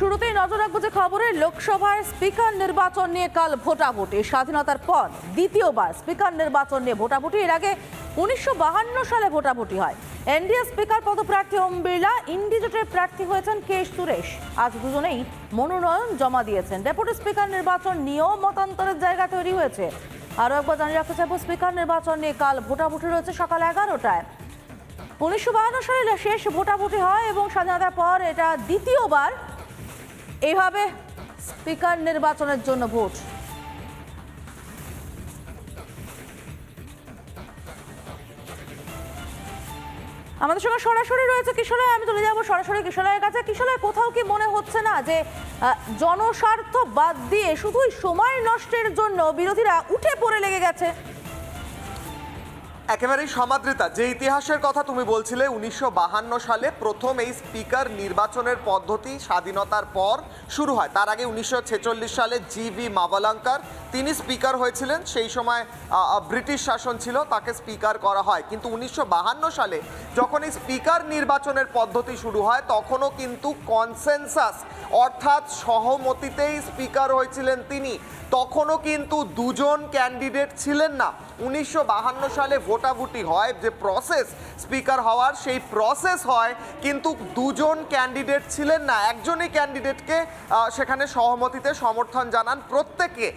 শুরুতেই নজর রাখবো যে খবরে লোকসভার স্পিকার নির্বাচন নিয়ে কাল ভোটাভুটি। স্বাধীনতার পর দ্বিতীয়বার স্পিকার নির্বাচন নিয়ে ভোটাভুটি। এর আগে 1952 সালে ভোটাভুটি হয়। এনডিএ স্পিকার পদপ্রার্থী ওম বিড়লা, ইন্ডিজোটের প্রার্থী হয়েছেন কে সুরেশ। আজ দুজনেই মনোনয়ন জমা দিয়েছেন। ডেপুটি স্পিকার নির্বাচন নিয়েও মতান্তরের জায়গা তৈরি হয়েছে। আরও একবার জানিয়ে রাখতে চাইব, স্পিকার নির্বাচন নিয়ে কাল ভোটাভুটি রয়েছে সকাল 11টায়। 1952 সালে শেষ ভোটাভুটি হয় এবং স্বাধীনতার পর এটা দ্বিতীয়বার এইভাবে স্পিকার নির্বাচনের জন্য ভোট। আমাদের সঙ্গে সরাসরি রয়েছে কিশোলয়। আমি চলে যাবো সরাসরি কিশোলয়ের কাছে। কিশোলয়, কোথাও কি মনে হচ্ছে না যে জনস্বার্থ বাদ দিয়ে শুধুই সময় নষ্টের জন্য বিরোধীরা উঠে পড়ে লেগে গেছে? একেবারেই সমাদৃতা, যে ইতিহাসের কথা তুমি বলছিলে, 1952 সালে প্রথম এই স্পিকার নির্বাচনের পদ্ধতি স্বাধীনতার পর শুরু হয়। তার আগে 1946 সালে জি.ভি. মাভালাঙ্কার তিনি স্পিকার হয়েছিলেন। সেই সময় ব্রিটিশ শাসন ছিল, তাকে স্পিকার করা হয়। কিন্তু 1952 সালে যখন এই স্পিকার নির্বাচনের পদ্ধতি শুরু হয় তখনও কিন্তু কনসেনসাস অর্থাৎ সহমতিতেই স্পিকার হয়েছিলেন তিনি। তখনও কিন্তু দুজন ক্যান্ডিডেট ছিলেন না। 1952 সালে ভোটাভুটি হয়, যে প্রসেস স্পিকার হওয়ার সেই প্রসেস হয়, কিন্তু দুজন ক্যান্ডিডেট ছিলেন না। একজনই ক্যান্ডিডেটকে সেখানে সহমতিতে সমর্থন জানান প্রত্যেকে।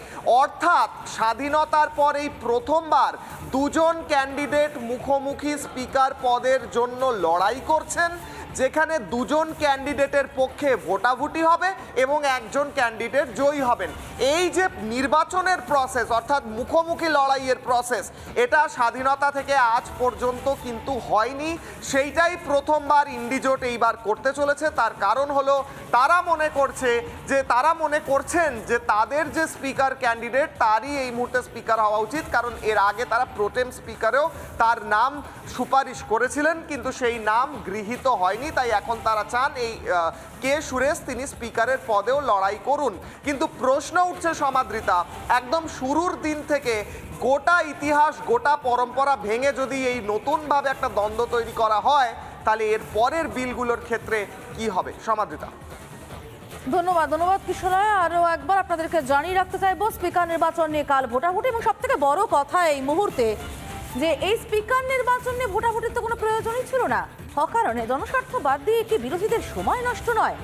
অর্থাৎ স্বাধীনতার পর এই প্রথমবার দুজন ক্যান্ডিডেট মুখোমুখি স্পিকার পদের জন্য লড়াই করছেন, যেখানে দুজন ক্যান্ডিডেটের পক্ষে ভোটাভুটি হবে এবং একজন ক্যান্ডিডেট জয়ী হবেন। এই যে নির্বাচনের প্রসেস অর্থাৎ মুখোমুখি লড়াইয়ের প্রসেস, এটা স্বাধীনতা থেকে আজ পর্যন্ত কিন্তু হয়নি। সেইটাই প্রথমবার ইন্ডিজোট এইবার করতে চলেছে। তার কারণ হলো তারা মনে করছেন যে তাদের যে স্পিকার ক্যান্ডিডেট তারই এই মুহূর্তে স্পিকার হওয়া উচিত। কারণ এর আগে তারা প্রোটেম স্পিকারেও তার নাম সুপারিশ করেছিলেন, কিন্তু সেই নাম গৃহীত হয়নি। তাই এখন তারা চান এই কে সুরেশ তিনি স্পিকারের পদেও লড়াই করুন। কিন্তু প্রশ্ন উঠছে সমাদৃতা, একদম শুরুর দিন থেকে গোটা ইতিহাস গোটা পরম্পরা ভেঙে যদি এই নতুনভাবে একটা দ্বন্দ্ব তৈরি করা হয়, তাহলে এর পরের বিলগুলোর ক্ষেত্রে কি হবে? সমাদৃতা, ধন্যবাদ কিশোরয়। আরও একবার আপনাদেরকে জানিয়ে রাখতে চাইবো, স্পিকার নির্বাচন নিয়ে কাল ভোটাভুটি। এবং সব থেকে বড় কথা এই মুহূর্তে যে এই স্পিকার নির্বাচন নিয়ে ভোটাভুটির তো কোনো প্রয়োজনই ছিল না। কারণে জনস্বার্থ বাদ দিয়ে কি বিরোধীদের সময় নষ্ট নয়?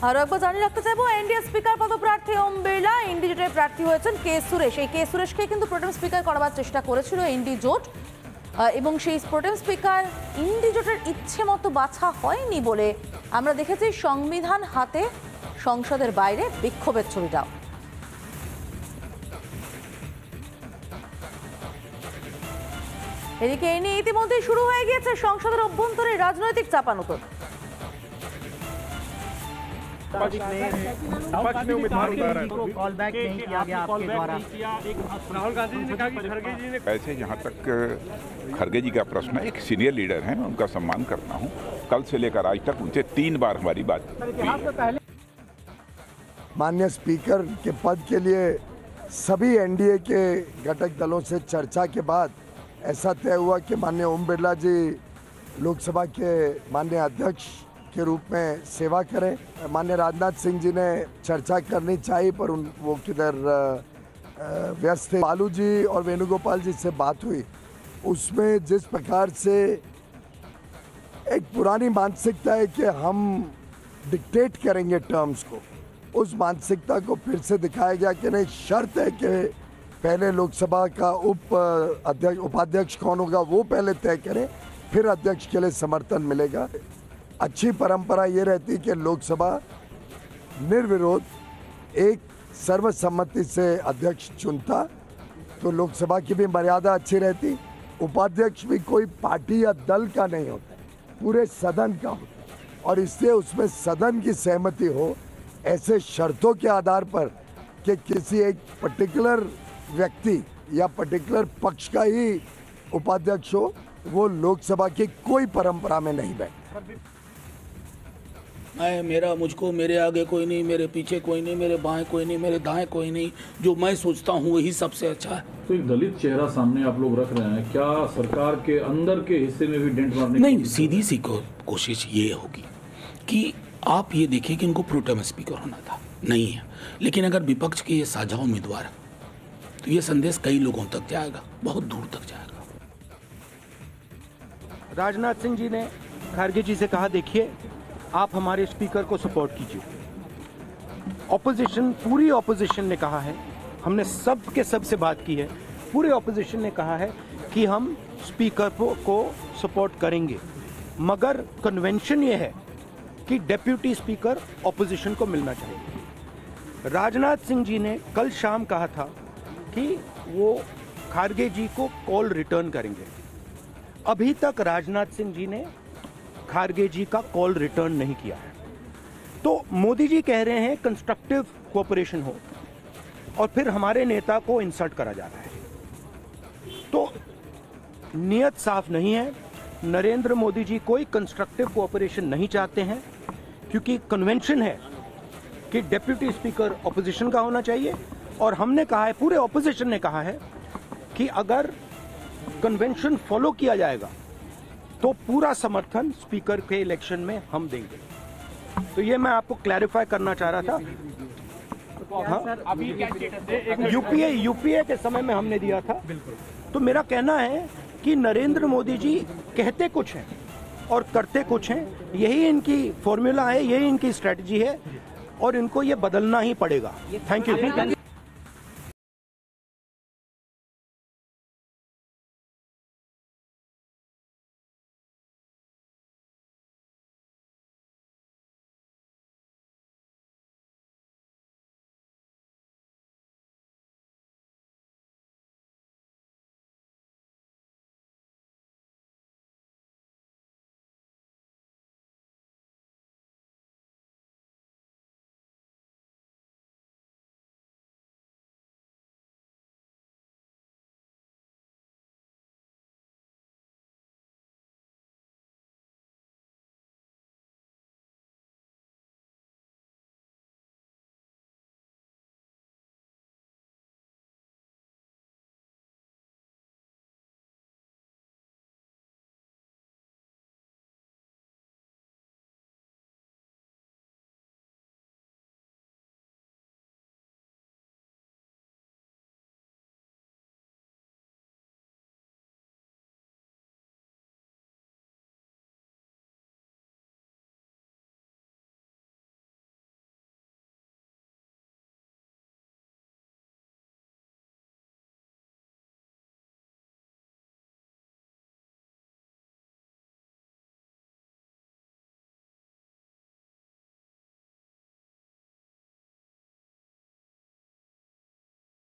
আরো একবার জানিয়ে রাখতে চাইবো, এনডিএ স্পিকার পদপ্রার্থী ওম বিড়লা, ইন্ডিজোটের প্রার্থী হয়েছেন কে সুরেশ। এই কে সুরেশকে কিন্তু প্রোটেম স্পিকার করার চেষ্টা করেছিল ইন্ডিজোট, এবং সেই প্রোটেম স্পিকার ইন্ডিজোটের ইচ্ছে মতো বাছা হয়নি বলে আমরা দেখেছি সংবিধান হাতে সংসদের বাইরে বিক্ষোভের ছবিটাও। এদিকে এই নিয়ে ইতিমধ্যেই শুরু হয়ে গিয়েছে সংসদের অভ্যন্তরে রাজনৈতিক চাপানুতোর। ऐसे जहाँ तक खड़गे जी का प्रश्न है, एक सीनियर लीडर हैं, मैं उनका सम्मान करता हूँ। कल से लेकर आज तक उनसे 3 बार हमारी बात हुई। माननीय स्पीकर के पद के लिए सभी एनडीए के घटक दलों से चर्चा के बाद ऐसा तय हुआ कि माननीय ओम बिड़ला जी लोकसभा के माननीय अध्यक्ष के रूप में सेवा करें। माननीय राजनाथ सिंह जी ने चर्चा करनी चाहिए पर वो किधर व्यस्त थे। बालू जी और वेणुगोपाल जी से बात हुई, उसमें जिस प्रकार से एक पुरानी मानसिकता है कि हम डिक्टेट करेंगे टर्म्स को, उस मानसिकता को फिर से दिखाया गया कि नहीं, शर्त है कि पहले लोकसभा का उपाध्यक्ष कौन होगा वो पहले तय करें, फिर अध्यक्ष के लिए समर्थन मिलेगा। अच्छी परंपरा ये रहती कि लोकसभा निर्विरोध एक सर्वसम्मति से अध्यक्ष चुनता, तो लोकसभा की भी मर्यादा अच्छी रहती। उपाध्यक्ष भी कोई पार्टी या दल का नहीं होता, पूरे सदन का होता, और इसलिए उसमें सदन की सहमति हो। ऐसे शर्तों के आधार पर कि किसी एक पर्टिकुलर व्यक्ति या पर्टिकुलर पक्ष का ही उपाध्यक्ष हो, वो लोकसभा की कोई परंपरा में नहीं बैठता। मेरा मुझको मेरे आगे कोई नहीं, मेरे पीछे कोई नहीं, मेरे बाएं कोई नहीं, मेरे दाएं कोई नहीं, जो मैं सोचता हूँ वही सबसे अच्छा है। तो एक दलित चेहरा सामने आप लोग रख रहे हैं, क्या सरकार के अंदर के हिस्से में भी डेंट मारने की नहीं, सीधी सी कोशिश ये होगी कि आप ये देखिए कि इनको प्रोटेम स्पीकर होना था, नहीं है, लेकिन अगर विपक्ष के ये साझा उम्मीदवार है तो ये संदेश कई लोगों तक जाएगा, बहुत दूर तक जाएगा। राजनाथ सिंह जी ने खड़गे जी से कहा, देखिए आप हमारे स्पीकर को सपोर्ट कीजिए। ऑपोजिशन, पूरी ऑपोजिशन ने कहा है, हमने सब के सब से बात की है, पूरे ऑपोजिशन ने कहा है कि हम स्पीकर को सपोर्ट करेंगे, मगर कन्वेंशन ये है कि डेप्यूटी स्पीकर ऑपोजिशन को मिलना चाहिए। राजनाथ सिंह जी ने कल शाम कहा था कि वो खड़गे जी को कॉल रिटर्न करेंगे। अभी तक राजनाथ सिंह जी ने खड़गे जी का कॉल रिटर्न नहीं किया है। तो मोदी जी कह रहे हैं कंस्ट्रक्टिव कोऑपरेशन हो, और फिर हमारे नेता को इंसल्ट करा जा रहा है। तो नियत साफ नहीं है। नरेंद्र मोदी जी कोई कंस्ट्रक्टिव कोऑपरेशन नहीं चाहते हैं, क्योंकि कन्वेंशन है कि डेप्यूटी स्पीकर ऑपोजिशन का होना चाहिए, और हमने कहा है, पूरे ऑपोजिशन ने कहा है कि अगर कन्वेंशन फॉलो किया जाएगा तो पूरा समर्थन स्पीकर के इलेक्शन में हम देंगे। तो ये मैं आपको क्लैरिफाई करना चाह रहा था। हाँ, यूपीए के समय में हमने दिया था। तो मेरा कहना है कि नरेंद्र मोदी जी कहते कुछ हैं और करते कुछ हैं, यही इनकी फॉर्मूला है, यही इनकी स्ट्रेटजी है, और इनको ये बदलना ही पड़ेगा। Thank you.